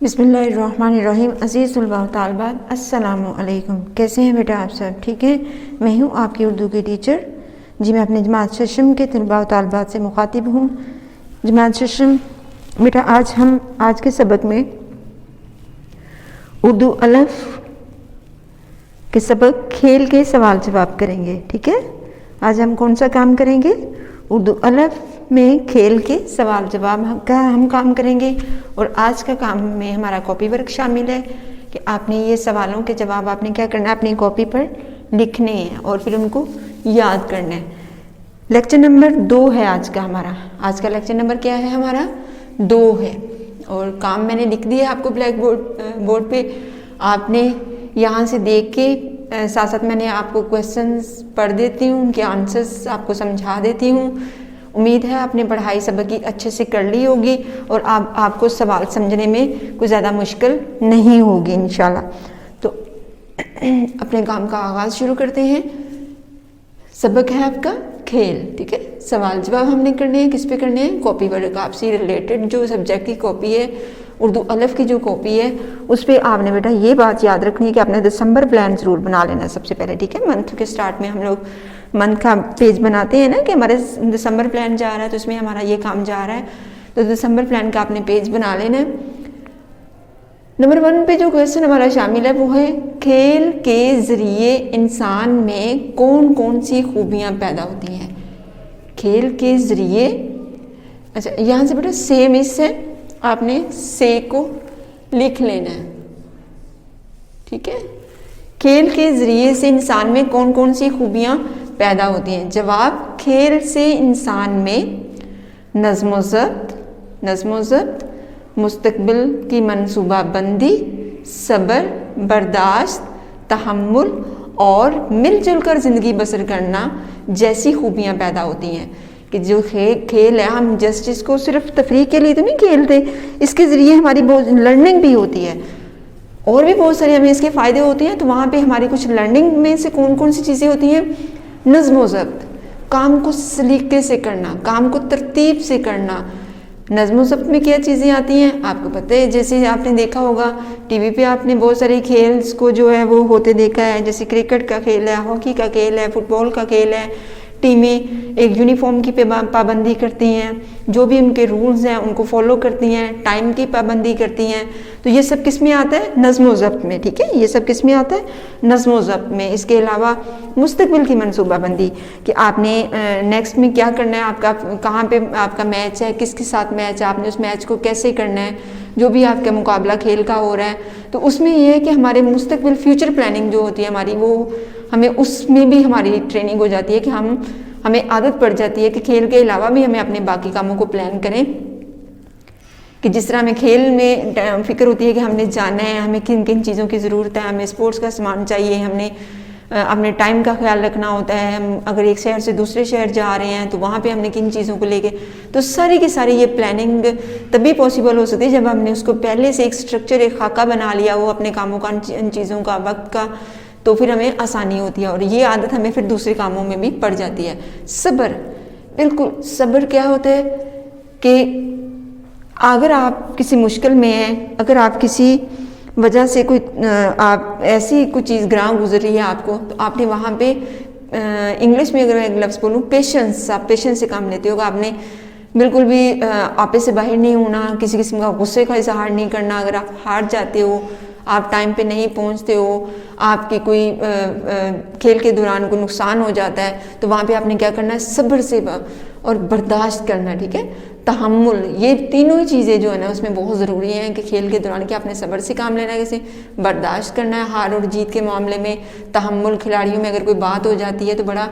बिस्मिल्लाहिर्रहमानिर्रहीम। अज़ीज़ तलबा व तालिबात, अस्सलामु अलैकुम। कैसे हैं बेटा आप सब? ठीक है। मैं हूँ आपकी उर्दू की टीचर जी। मैं अपने जमात शशम के तलबा व तालिबात से मुखातिब हूँ। जमात शशम बेटा, आज के सबक में उर्दू अलफ के सबक खेल के सवाल जवाब करेंगे। ठीक है। आज हम कौन सा काम करेंगे? उर्दू अलफ में खेल के सवाल जवाब का हम काम करेंगे। और आज का काम में हमारा कॉपी वर्क शामिल है कि आपने ये सवालों के जवाब आपने क्या करना है, अपनी कॉपी पर लिखने हैं और फिर उनको याद करना है। लेक्चर नंबर 2 है आज का हमारा। आज का लेक्चर नंबर क्या है? हमारा 2 है। और काम मैंने लिख दिया आपको ब्लैक बोर्ड पे। आपने यहाँ से देख के साथ साथ मैंने आपको क्वेश्चंस पढ़ देती हूँ, उनके आंसर्स आपको समझा देती हूँ। उम्मीद है आपने पढ़ाई सबक की अच्छे से कर ली होगी और आपको सवाल समझने में कोई ज़्यादा मुश्किल नहीं होगी इंशाल्लाह। तो अपने काम का आगाज़ शुरू करते हैं। सबक है आपका खेल। ठीक है। सवाल जवाब हमने करने हैं। किस पे करने हैं? Copy work. आपसे रिलेटेड जो सब्जेक्ट की कॉपी है, उर्दू अलफ की जो कॉपी है, उस पर आपने बेटा ये बात याद रखनी है कि आपने दिसंबर प्लान ज़रूर बना लेना सबसे पहले। ठीक है। मंथ के स्टार्ट में हम लोग मंथ का पेज बनाते हैं ना कि हमारे दिसंबर प्लान जा रहा है तो उसमें हमारा ये काम जा रहा है, तो दिसंबर प्लान का आपने पेज बना लेना है। नंबर 1 पे जो क्वेश्चन हमारा शामिल है वो है खेल के ज़रिए इंसान में कौन कौन सी खूबियाँ पैदा होती हैं। खेल के ज़रिए, अच्छा यहाँ से बेटा सेम इससे आपने से को लिख लेना है। ठीक है। खेल के ज़रिए से इंसान में कौन कौन सी खूबियाँ पैदा होती हैं? जवाब, खेल से इंसान में नज़्म व ज़ब्त, मुस्तक़बिल की मनसूबाबंदी, सब्र, बर्दाश्त, तहम्मुल और मिलजुल कर ज़िंदगी बसर करना जैसी खूबियाँ पैदा होती हैं। कि जो खेल है, हम जस्ट इसको सिर्फ तफरीह के लिए तो नहीं खेलते, इसके ज़रिए हमारी बहुत लर्निंग भी होती है और भी बहुत सारे हमें इसके फ़ायदे होते हैं। तो वहाँ पे हमारी कुछ लर्निंग में से कौन कौन सी चीज़ें होती हैं? नज़्म व ज़ब्त, काम को सलीके से करना, काम को तरतीब से करना। नज़्म व ज़ब्त में क्या चीज़ें आती हैं आपको पता है? जैसे आपने देखा होगा टीवी पे, आपने बहुत सारे खेल्स को जो है वो होते देखा है। जैसे क्रिकेट का खेल है, हॉकी का खेल है, फुटबॉल का खेल है। टीमें एक यूनिफॉर्म की पाबंदी करती हैं, जो भी उनके रूल्स हैं उनको फॉलो करती हैं, टाइम की पाबंदी करती हैं। तो ये सब किस में आता है? नज़्म व ज़ब्त में। ठीक है। ये सब किस में आता है? नज़्म व ज़ब्त में। इसके अलावा मुस्तक़बिल की मनसूबाबंदी कि आपने नेक्स्ट में क्या करना है, आपका कहाँ पे आपका मैच है, किसके साथ मैच है, आपने उस मैच को कैसे करना है, जो भी आपका मुकाबला खेल का हो रहा है। तो उसमें ये है कि हमारे मुस्तक़बिल फ्यूचर प्लानिंग जो होती है हमारी, वो हमें उसमें भी हमारी ट्रेनिंग हो जाती है कि हमें आदत पड़ जाती है कि खेल के अलावा भी हमें अपने बाकी कामों को प्लान करें। कि जिस तरह हमें खेल में फ़िक्र होती है कि हमने जाना है, हमें किन किन चीज़ों की ज़रूरत है, हमें स्पोर्ट्स का सामान चाहिए, हमने अपने टाइम का ख्याल रखना होता है। हम अगर एक शहर से दूसरे शहर जा रहे हैं तो वहाँ पे हमने किन चीज़ों को लेके, तो सारी की सारी ये प्लानिंग तभी पॉसिबल हो सकती है जब हमने उसको पहले से एक स्ट्रक्चर, एक खाका बना लिया हो अपने कामों का, इन चीज़ों का, वक्त का। तो फिर हमें आसानी होती है और ये आदत हमें फिर दूसरे कामों में भी पड़ जाती है। सब्र, बिल्कुल सब्र क्या होता है कि अगर आप किसी मुश्किल में हैं, अगर आप किसी वजह से कोई आप ऐसी कोई चीज़ ग्रां गुजर रही है आपको, तो आपने वहाँ पे इंग्लिश में अगर मैं एक लफ्ज़ बोलूँ पेशेंस, आप पेशेंस से काम लेते हो। आपने बिल्कुल भी आपे से बाहर नहीं होना, किसी किस्म का गुस्से का इजहार नहीं करना। अगर आप हार जाते हो, आप टाइम पे नहीं पहुंचते हो, आपकी कोई खेल के दौरान कोई नुकसान हो जाता है, तो वहाँ पे आपने क्या करना है? सब्र से और बर्दाश्त करना। ठीक है। तहम्मुल, ये तीनों ही चीज़ें जो है ना उसमें बहुत ज़रूरी हैं कि खेल के दौरान कि आपने सब्र से काम लेना है, किसी बर्दाश्त करना है हार और जीत के मामले में, तहम्मुल, खिलाड़ियों में अगर कोई बात हो जाती है तो बड़ा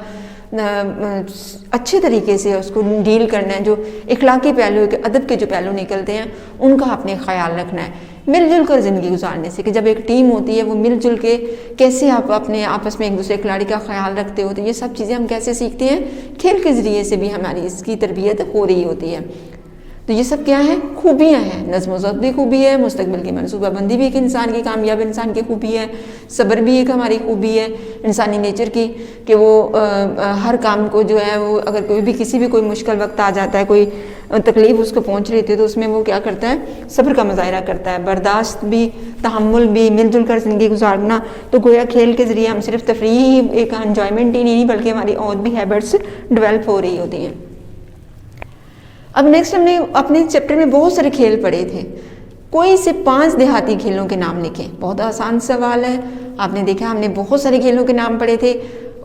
अच्छे तरीके से उसको डील करना है। जो इखलाकी पहलू के, अदब के जो पहलू निकलते हैं उनका आपने ख्याल रखना है। मिलजुल कर ज़िंदगी गुजारने से, कि जब एक टीम होती है वो मिलजुल के कैसे आप अपने आपस में एक दूसरे खिलाड़ी का ख्याल रखते हो, तो ये सब चीज़ें हम कैसे सीखते हैं? खेल के ज़रिए से भी हमारी इसकी तरबियत हो रही होती है। तो ये सब क्या है, खूबियाँ हैं। नज़्म ज़ब्त भी खूबी है, मुस्तकबिल की मनसूबाबंदी भी एक इंसान की, कामयाब इंसान की खूबी है, सब्र भी एक हमारी खूबी है इंसानी नेचर की, कि वो हर काम को जो है वो, अगर कोई भी किसी भी कोई मुश्किल वक्त आ जाता है, कोई तकलीफ़ उसको पहुंच रही थी, तो उसमें वो क्या करता है, सब्र का मुजाहरा करता है, बर्दाश्त भी, तहम्मुल भी, मिलजुल कर ज़िंदगी गुजारना। तो गोया खेल के ज़रिए हम सिर्फ तफरीह, एक एन्जॉयमेंट ही नहीं बल्कि हमारी और भी हैबिट्स डेवलप हो रही होती हैं। अब नेक्स्ट हमने अपने चैप्टर में बहुत सारे खेल पढ़े थे, कोई से 5 देहाती खेलों के नाम लिखें। बहुत आसान सवाल है, आपने देखा हमने बहुत सारे खेलों के नाम पढ़े थे,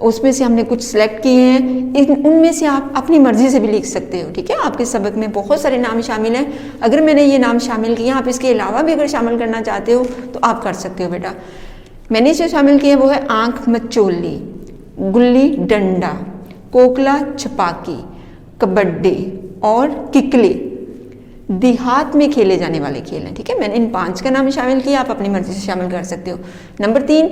उसमें से हमने कुछ सिलेक्ट किए हैं, उनमें से आप अपनी मर्जी से भी लिख सकते हो। ठीक है, आपके सबक में बहुत सारे नाम शामिल हैं, अगर मैंने ये नाम शामिल किए, आप इसके अलावा भी अगर शामिल करना चाहते हो तो आप कर सकते हो बेटा। मैंने जो शामिल किया वो है आँख मचोली, गुल्ली डंडा, कोकला छपाकी, कबड्डी और किकली। देहात में खेले जाने वाले खेल हैं। ठीक है, मैंने इन 5 का नाम शामिल किया, आप अपनी मर्जी से शामिल कर सकते हो। नंबर 3,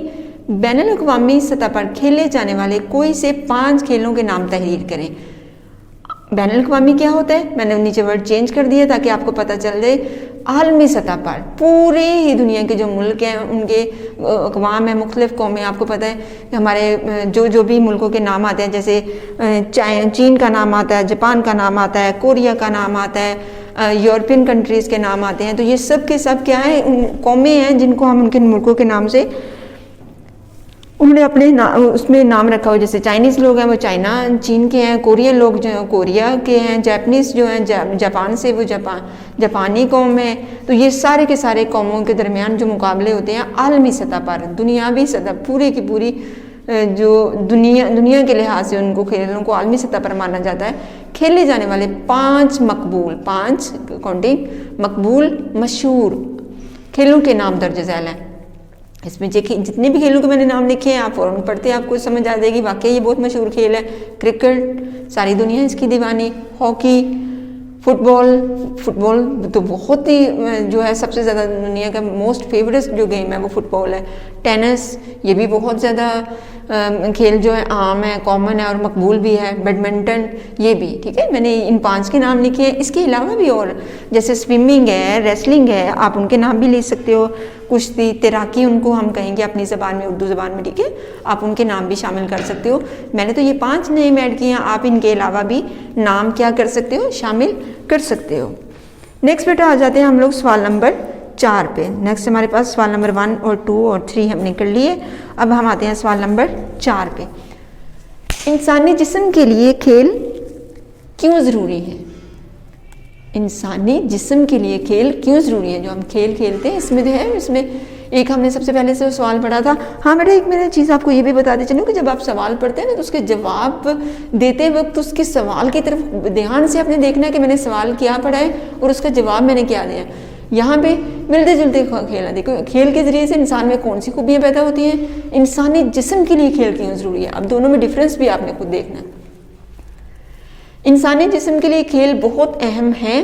बैनुल अक़वामी सतह पर खेले जाने वाले कोई से 5 खेलों के नाम तहरीर करें। बैनुल अक़वामी क्या होता है, मैंने नीचे वर्ड चेंज कर दिया ताकि आपको पता चल जाए। आलमी सतह पर पूरे ही दुनिया के जो मुल्क हैं, उनके अक़वाम है, मुख्तलिफ कौमें, आपको पता है कि हमारे जो भी मुल्कों के नाम आते हैं, जैसे चीन का नाम आता है, जापान का नाम आता है, कोरिया का नाम आता है, यूरोपियन कंट्रीज़ के नाम आते हैं। तो ये सब के सब क्या है, कौमें हैं जिनको हम उनके मुल्कों के नाम से उन्होंने अपने उसमें नाम रखा हो। जैसे चाइनीज़ लोग हैं वो चाइना चीन के हैं, कोरियन लोग जो हैं कोरिया के हैं, जापानीज़ जो हैं जापान से वो जापानी कौम है। तो ये सारे के सारे कौमों के दरमियान जो मुकाबले होते हैं आलमी सतह पर, दुनियावी सतह, पूरी की पूरी जो दुनिया के लिहाज से उनको खेलों को आलमी सतह पर माना जाता है। खेले जाने वाले 5 काउंटिंग मकबूल मशहूर खेलों के नाम दर्ज झैल हैं। इसमें जितने भी खेलों के मैंने नाम लिखे हैं, आप फौरन पढ़ते आपको समझ आ जाएगी, वाकई ये बहुत मशहूर खेल है। क्रिकेट, सारी दुनिया इसकी दीवानी, हॉकी, फुटबॉल तो बहुत ही जो है सबसे ज़्यादा दुनिया का मोस्ट फेवरेट जो गेम है वो फुटबॉल है। टेनिस, ये भी बहुत ज़्यादा खेल जो है आम है, कॉमन है और मकबूल भी है। बैडमिंटन, ये भी। ठीक है, मैंने इन 5 के नाम लिखे हैं। इसके अलावा भी और जैसे स्विमिंग है, रेसलिंग है, आप उनके नाम भी ले सकते हो। कुश्ती, तैराकी उनको हम कहेंगे अपनी ज़बान में, उर्दू ज़बान में। ठीक है, आप उनके नाम भी शामिल कर सकते हो। मैंने तो ये 5 नेम ऐड किए हैं, आप इनके अलावा भी नाम क्या कर सकते हो, शामिल कर सकते हो। नेक्स्ट बेटा आ जाते हैं हम लोग सवाल नंबर 4 पे। नेक्स्ट हमारे पास सवाल नंबर 1 और 2 और 3 हमने कर लिए। अब हम आते हैं सवाल नंबर 4 पे। इंसानी जिस्म के लिए खेल क्यों ज़रूरी है? इंसानी जिस्म के लिए खेल क्यों ज़रूरी है? जो हम खेल खेलते हैं इसमें जो है, इसमें एक हमने सबसे पहले से सवाल पढ़ा था। हाँ बेटा, एक मैंने चीज़ आपको ये भी बताते चलूँ कि जब आप सवाल पढ़ते हैं ना, तो उसके जवाब देते वक्त उसके सवाल की तरफ ध्यान से आपने देखना है कि मैंने सवाल क्या पढ़ा है और उसका जवाब मैंने क्या दिया। यहाँ पे मिलते जुलते खेल है। देखो, खेल के ज़रिए से इंसान में कौन सी खूबियाँ पैदा होती हैं, इंसानी जिस्म के लिए खेल क्यों ज़रूरी है। अब दोनों में डिफरेंस भी आपने खुद देखना है। इंसानी जिस्म के लिए खेल बहुत अहम है।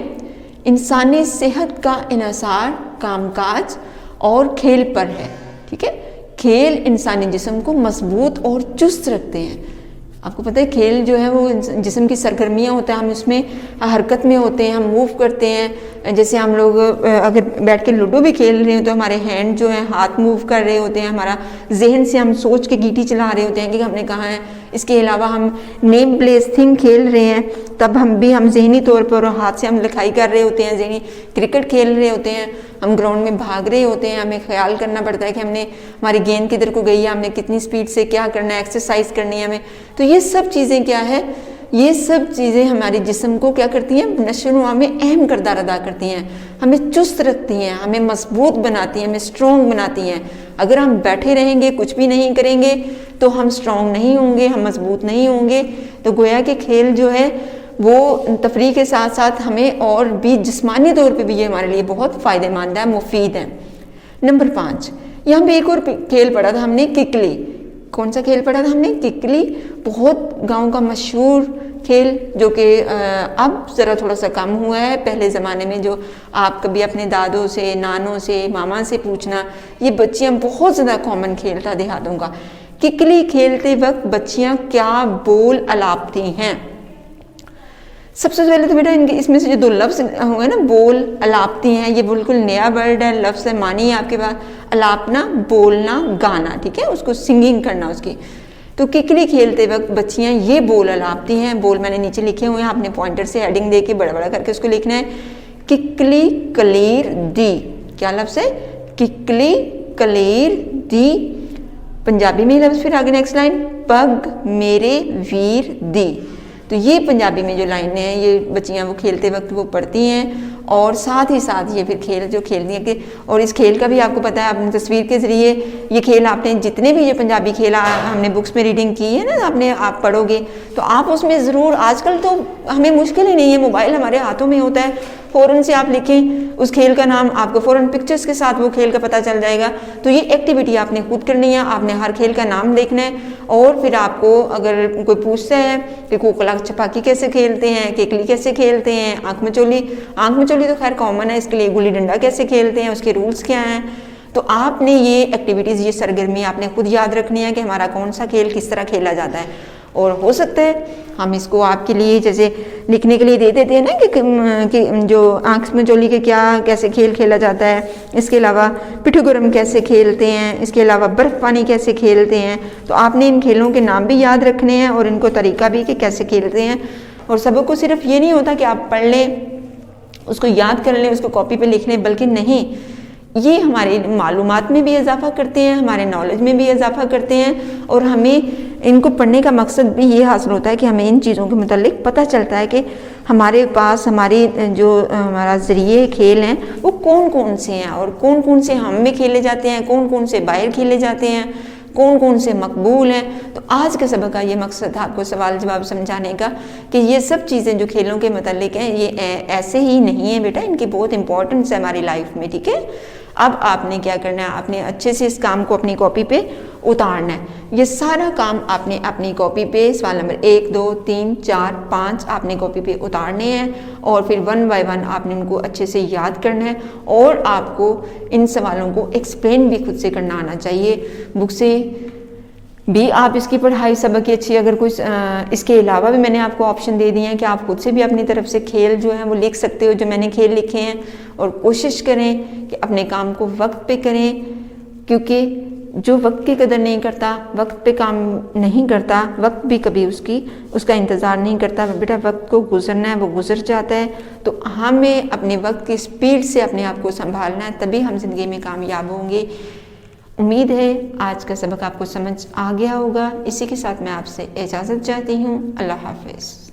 इंसानी सेहत का इन्हिसार कामकाज और खेल पर है। ठीक है, खेल इंसानी जिस्म को मजबूत और चुस्त रखते हैं। आपको पता है खेल जो है वो जिस्म की सरगर्मियाँ होता है, हम उसमें हरकत में होते हैं, हम मूव करते हैं। जैसे हम लोग अगर बैठ के लूडो भी खेल रहे हैं तो हमारे हैंड जो है हाथ मूव कर रहे होते हैं, हमारा जहन से हम सोच के गीटी चला रहे होते हैं कि हमने कहाँ है। इसके अलावा हम नेम प्लेस थिंग खेल रहे हैं, तब हम जहनी तौर पर और हाथ से हम लिखाई कर रहे होते हैं। जहनी क्रिकेट खेल रहे होते हैं, हम ग्राउंड में भाग रहे होते हैं, हमें ख्याल करना पड़ता है कि हमने हमारी गेंद किधर को गई है, हमने कितनी स्पीड से क्या करना है, एक्सरसाइज करनी है हमें। तो ये सब चीज़ें क्या है, ये सब चीज़ें हमारे जिस्म को क्या करती हैं, नशो-नुमा में अहम किरदार अदा करती हैं, हमें चुस्त रखती हैं, हमें मजबूत बनाती हैं, हमें स्ट्रॉन्ग बनाती हैं। अगर हम बैठे रहेंगे, कुछ भी नहीं करेंगे, तो हम स्ट्रॉन्ग नहीं होंगे, हम मजबूत नहीं होंगे। तो गोया कि खेल जो है वो तफरीह के साथ साथ हमें और भी जिस्मानी तौर पे भी ये हमारे लिए बहुत फ़ायदेमंद है, मुफीद है। नंबर 5, यहाँ पे एक और खेल पढ़ा था हमने, किकली। कौन सा खेल पढ़ा था हमने? किकली। बहुत गांव का मशहूर खेल जो कि अब ज़रा थोड़ा सा कम हुआ है। पहले ज़माने में जो आप कभी अपने दादों से, नानों से, मामा से पूछना, ये बच्चियाँ बहुत ज़्यादा कॉमन खेल था देहातों का। किकली खेलते वक्त बच्चियाँ क्या बोल अलापती हैं? सबसे पहले तो बेटा इनके इसमें से जो 2 लफ्ज़ होंगे ना, बोल अलापती हैं, ये बिल्कुल नया वर्ड है, लफ्ज़ है, मानी है आपके पास। अलापना, बोलना, गाना, ठीक है, उसको सिंगिंग करना उसकी। तो किकली खेलते वक्त बच्चियां ये बोल अलापती हैं। बोल मैंने नीचे लिखे हुए हैं, आपने पॉइंटर से हेडिंग दे के बड़ा बड़ा करके उसको लिखना है। किकली कलीर दी, क्या लफ्ज़ है? किकली कलीर दी। पंजाबी में लफ्ज़ फिर आगे नेक्स्ट लाइन, पग मेरे वीर दी। तो ये पंजाबी में जो लाइनें हैं ये बच्चियां वो खेलते वक्त वो पढ़ती हैं, और साथ ही साथ ये फिर खेल जो खेलती हैं कि, और इस खेल का भी आपको पता है, आपने तस्वीर के ज़रिए ये खेल आपने जितने भी ये पंजाबी खेल हमने बुक्स में रीडिंग की है ना, आप पढ़ोगे तो आप उसमें ज़रूर, आजकल तो हमें मुश्किल ही नहीं है, मोबाइल हमारे हाथों में होता है, फ़ौरन से आप लिखें उस खेल का नाम, आपको फ़ौरन पिक्चर्स के साथ वो खेल का पता चल जाएगा। तो ये एक्टिविटी आपने खुद करनी है, आपने हर खेल का नाम देखना है, और फिर आपको अगर कोई पूछता है कि कोकला छपाकी कैसे खेलते हैं, केकली कैसे खेलते हैं, आंख मचोली तो खैर कॉमन है, इसके लिए गुल्ली डंडा कैसे खेलते हैं, उसके रूल्स क्या हैं, तो आपने ये एक्टिविटीज़, ये सरगर्मी आपने खुद याद रखनी है कि हमारा कौन सा खेल किस तरह खेला जाता है। और हो सकता है हम इसको आपके लिए जैसे लिखने के लिए दे देते हैं ना कि जो आंख मचोली के क्या कैसे खेल खेला जाता है, इसके अलावा पिट्ठू गरम कैसे खेलते हैं, इसके अलावा बर्फ़ पानी कैसे खेलते हैं। तो आपने इन खेलों के नाम भी याद रखने हैं और इनको तरीका भी कि कैसे खेलते हैं। और सबक को सिर्फ ये नहीं होता कि आप पढ़ लें, उसको याद कर लें, उसको कॉपी पे लिख लें, बल्कि नहीं, ये हमारी मालूमात में भी इजाफा करते हैं, हमारे नॉलेज में भी इजाफा करते हैं, और हमें इनको पढ़ने का मकसद भी ये हासिल होता है कि हमें इन चीज़ों के मुतालिक पता चलता है कि हमारे पास हमारी जो हमारा ज़रिए खेल हैं वो कौन कौन से हैं, और कौन कौन से हम में खेले जाते हैं, कौन कौन से बाहर खेले जाते हैं, कौन कौन से मकबूल हैं। तो आज के सबक का ये मकसद था आपको सवाल जवाब समझाने का कि ये सब चीज़ें जो खेलों के मुतालिक हैं ये ऐसे ही नहीं है बेटा, इनकी बहुत इंपॉर्टेंस है हमारी लाइफ में, ठीक है। अब आपने क्या करना है, आपने अच्छे से इस काम को अपनी कॉपी पे उतारना है। ये सारा काम आपने अपनी कॉपी पे सवाल नंबर 1, 2, 3, 4, 5 आपने कॉपी पे उतारने हैं, और फिर 1 बाय 1 आपने उनको अच्छे से याद करना है, और आपको इन सवालों को एक्सप्लेन भी खुद से करना आना चाहिए। बुक से भी आप इसकी पढ़ाई सबक की अच्छी, अगर कोई इसके अलावा भी मैंने आपको ऑप्शन दे दिए हैं कि आप खुद से भी अपनी तरफ से खेल जो है वो लिख सकते हो, जो मैंने खेल लिखे हैं। और कोशिश करें कि अपने काम को वक्त पे करें, क्योंकि जो वक्त की कदर नहीं करता, वक्त पे काम नहीं करता, वक्त भी कभी उसका इंतज़ार नहीं करता। बेटा वक्त को गुजरना है, वो गुजर जाता है। तो हमें अपने वक्त की स्पीड से अपने आप को संभालना है, तभी हम जिंदगी में कामयाब होंगे। उम्मीद है आज का सबक आपको समझ आ गया होगा। इसी के साथ मैं आपसे इजाज़त चाहती हूँ। अल्लाह हाफिज़।